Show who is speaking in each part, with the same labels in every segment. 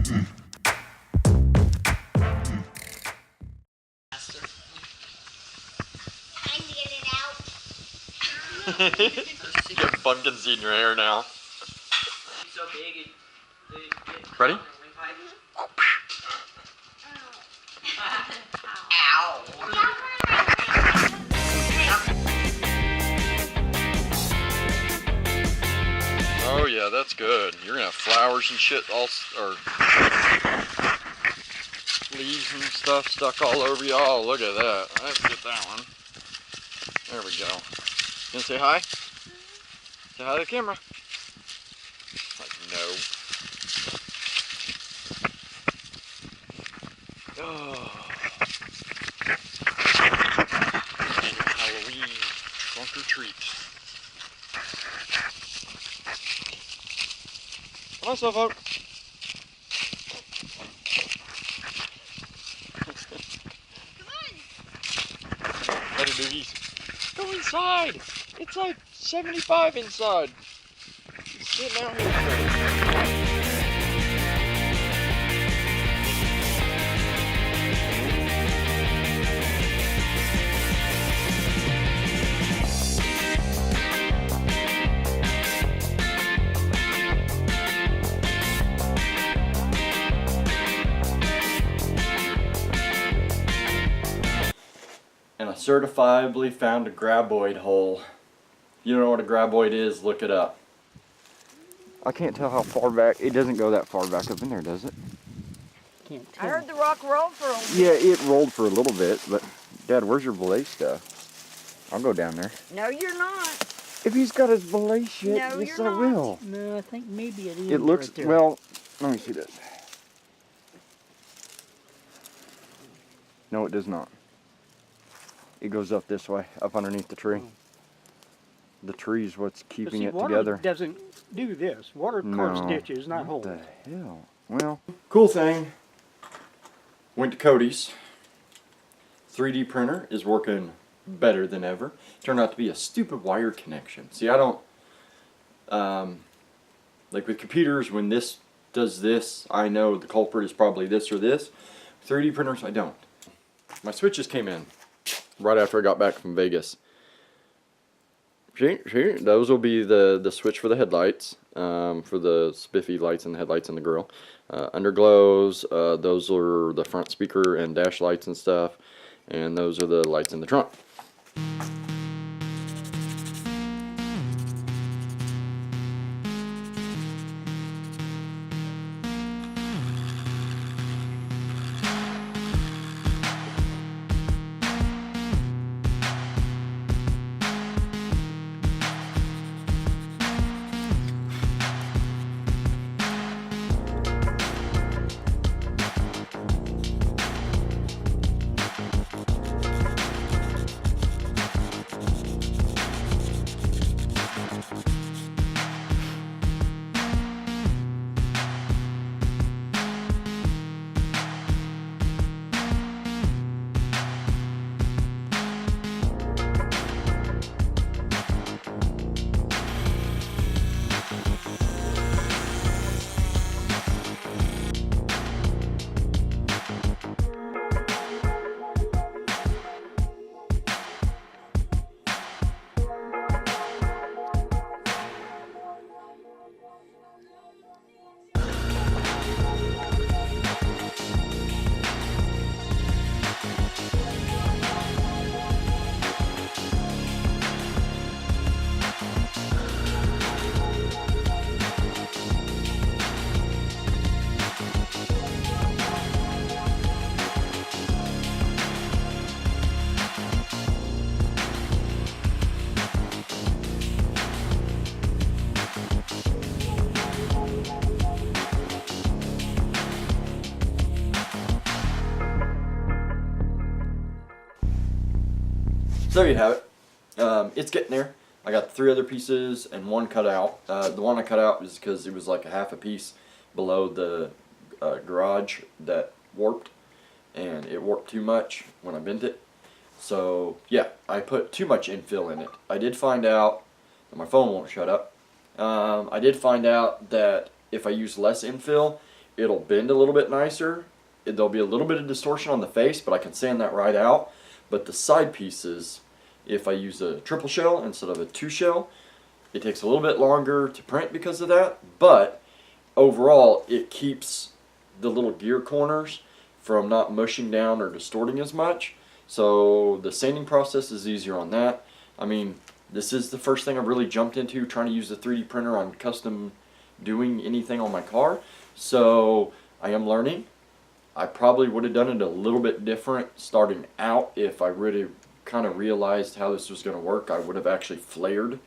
Speaker 1: You get pumpkin seed in your hair now.
Speaker 2: So big
Speaker 1: Ready?
Speaker 2: Ow.
Speaker 1: Oh yeah, that's good. You're gonna have flowers and shit, all or leaves and stuff stuck all over you. Oh, look at that. Let's get that one. There we go. You gonna say hi? Say hi to the camera. Like, no. Oh. And your Halloween trunk or treat. Come on, Slowpoke.
Speaker 3: Come on.
Speaker 1: Let her do these. Go inside. It's like 75 inside. He's sitting out here. And I certifiably found a graboid hole. You don't know what a graboid is, look it up. I can't tell how far back. It doesn't go that far back up in there, does it?
Speaker 2: Can't
Speaker 3: I
Speaker 2: tell.
Speaker 3: heard the rock roll for a while.
Speaker 1: Yeah, it rolled for a little bit, but Dad, where's your belay stuff? I'll go down there.
Speaker 3: No, you're not.
Speaker 1: If he's got his belay shit,
Speaker 3: No,
Speaker 1: yes
Speaker 3: you're
Speaker 1: I
Speaker 3: not.
Speaker 1: will.
Speaker 2: No, I think maybe it is.
Speaker 1: It looks,
Speaker 2: right there.
Speaker 1: well, let me see this. No, it does not. It goes up this way, up underneath the tree.
Speaker 2: Oh.
Speaker 1: The tree's what's
Speaker 2: But
Speaker 1: keeping
Speaker 2: see,
Speaker 1: it
Speaker 2: water
Speaker 1: together.
Speaker 2: doesn't do this. Water carves ditches, not holes.
Speaker 1: What the hell? Well, cool thing. Went to Cody's. 3D printer is working better than ever. Turned out to be a stupid wire connection. See, I don't, like with computers, when this does this, I know the culprit is probably this or this. 3D printers, I don't. My switches came in right after I got back from Vegas. See, those will be the switch for the headlights, for the spiffy lights and the headlights and the grill. Underglows, those are the front speaker and dash lights and stuff, and those are the lights in the trunk. So there you have it. It's getting there. I got 3 other pieces and 1 cut out. The one I cut out is because it was like a half a piece below the garage that warped, and it warped too much when I bent it. So yeah, I put too much infill in it. I did find out that my phone won't shut up. I did find out that if I use less infill, it'll bend a little bit nicer. There'll be a little bit of distortion on the face, but I can sand that right out. But the side pieces, if I use a triple shell instead of a 2 shell, it takes a little bit longer to print because of that, but overall it keeps the little gear corners from not mushing down or distorting as much. So the sanding process is easier on that. I mean, this is the first thing I've really jumped into trying to use the 3D printer on custom doing anything on my car. So I am learning. I probably would have done it a little bit different starting out. If I really kind of realized how this was going to work, I would have actually flared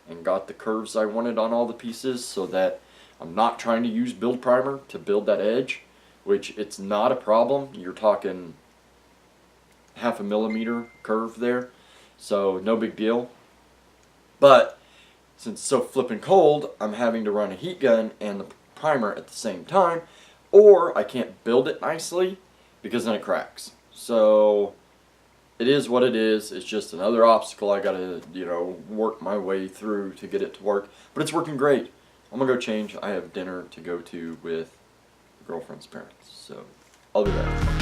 Speaker 1: and got the curves I wanted on all the pieces, so that I'm not trying to use build primer to build that edge, which it's not a problem. You're talking 0.5 millimeter curve there, so no big deal. But since it's so flipping cold, I'm having to run a heat gun and the primer at the same time, or I can't build it nicely because then it cracks. So it is what it is. It's just another obstacle I gotta, work my way through to get it to work. But it's working great. I'm gonna go change. I have dinner to go to with girlfriend's parents, so I'll do that.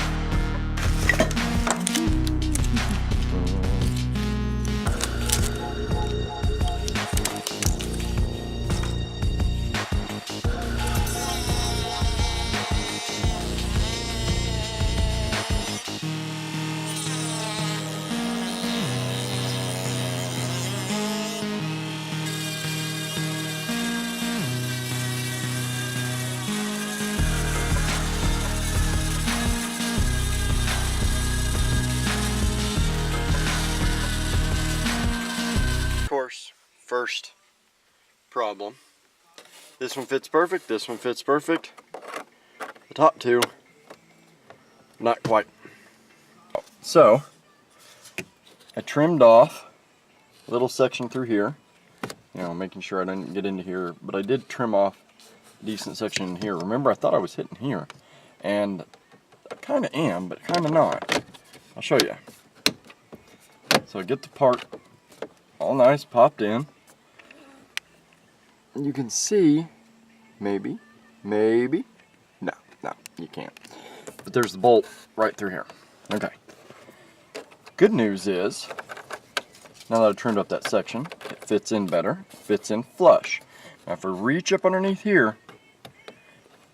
Speaker 1: Course, first problem. This one fits perfect, this one fits perfect. The top two, not quite. So, I trimmed off a little section through here, making sure I didn't get into here, but I did trim off a decent section here. Remember, I thought I was hitting here, and I kind of am, but kind of not. I'll show you. So I get the part all nice, popped in. And you can see, maybe, no, you can't. But there's the bolt right through here. Okay. Good news is, now that I've trimmed up that section, it fits in better, fits in flush. Now if I reach up underneath here,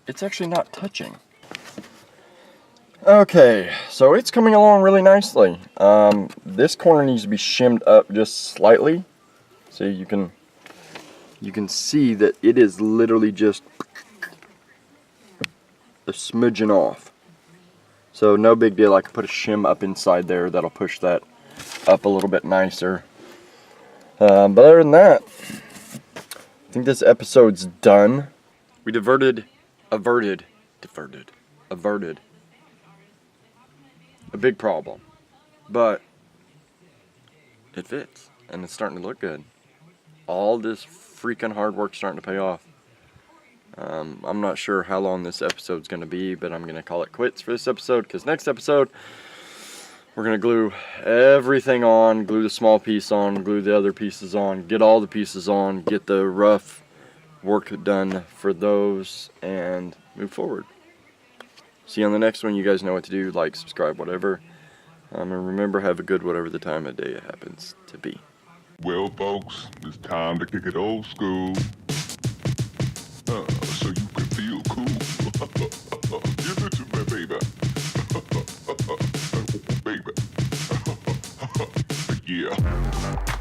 Speaker 1: it's actually not touching. Okay, so it's coming along really nicely. This corner needs to be shimmed up just slightly, so you can see that it is literally just a smidgen off. So no big deal. I can put a shim up inside there that'll push that up a little bit nicer. But other than that, I think this episode's done. We averted a big problem, but it fits and it's starting to look good. All this freaking hard work's starting to pay off. I'm not sure how long this episode's going to be, but I'm going to call it quits for this episode, because next episode we're going to glue everything on, glue the small piece on, glue the other pieces on, get all the pieces on, get the rough work done for those, and move forward. See you on the next one. You guys know what to do. Like, subscribe, whatever. And remember, have a good whatever the time of day it happens to be.
Speaker 4: Well, folks, it's time to kick it old school. So you can feel cool. Give it to me, baby. Baby. Yeah.